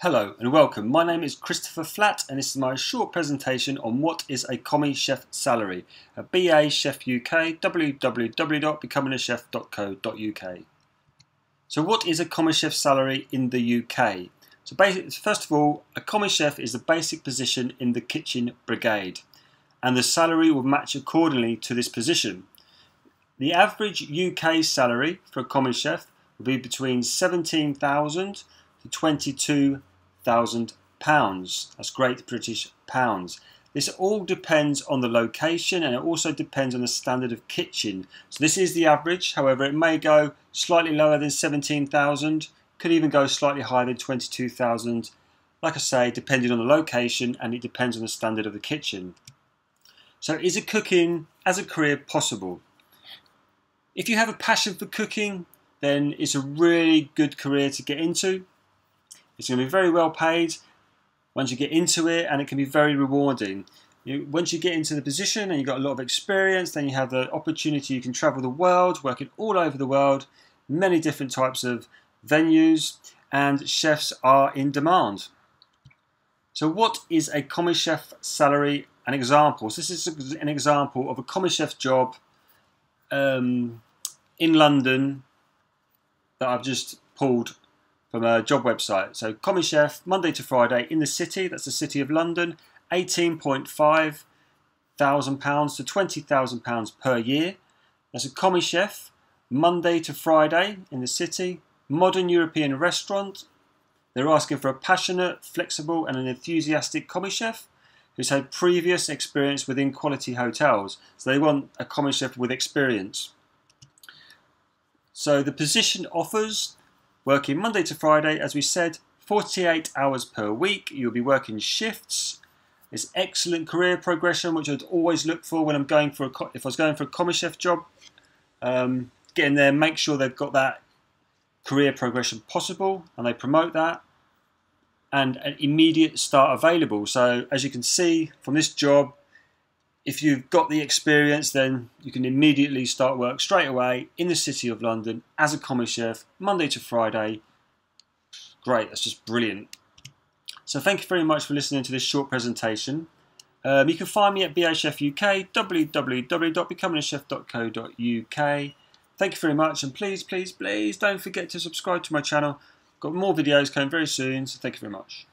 Hello and welcome. My name is Christopher Flatt and this is my short presentation on what is a Commis chef salary at BA Chef UK, www.becomingachef.co.uk. So what is a Commis chef salary in the UK? So first of all, a Commis chef is the basic position in the kitchen brigade and the salary will match accordingly to this position. The average UK salary for a Commis chef will be between £17,000 to £22,000. That's Great British pounds. This all depends on the location and it also depends on the standard of kitchen. So this is the average, however it may go slightly lower than 17,000, could even go slightly higher than 22,000. Like I say, depending on the location and it depends on the standard of the kitchen. So is it cooking as a career possible? If you have a passion for cooking, then it's a really good career to get into. It's going to be very well paid once you get into it and it can be very rewarding. Once you get into the position and you've got a lot of experience, then you have the opportunity, you can travel the world, working all over the world, many different types of venues, and chefs are in demand. So what is a Commis chef salary? An example. So this is an example of a Commis chef job in London that I've just pulled from a job website. So Commis chef, Monday to Friday in the city, that's the city of London, £18,500 to £20,000 per year. That's a Commis chef, Monday to Friday in the city, modern European restaurant. They're asking for a passionate, flexible and an enthusiastic Commis chef who's had previous experience within quality hotels. So they want a Commis chef with experience. So the position offers working Monday to Friday, as we said, 48 hours per week. You'll be working shifts. It's excellent career progression, which I'd always look for when I'm going for if I was going for a Commis chef job. Get in there, make sure they've got that career progression possible, and they promote that. And an immediate start available. So as you can see from this job, if you've got the experience, then you can immediately start work straight away in the City of London as a Commis chef, Monday to Friday. Great, that's just brilliant. So thank you very much for listening to this short presentation. You can find me at BA Chef UK, www.becomingachef.co.uk. Thank you very much, and please, please, please don't forget to subscribe to my channel. Got more videos coming very soon, so thank you very much.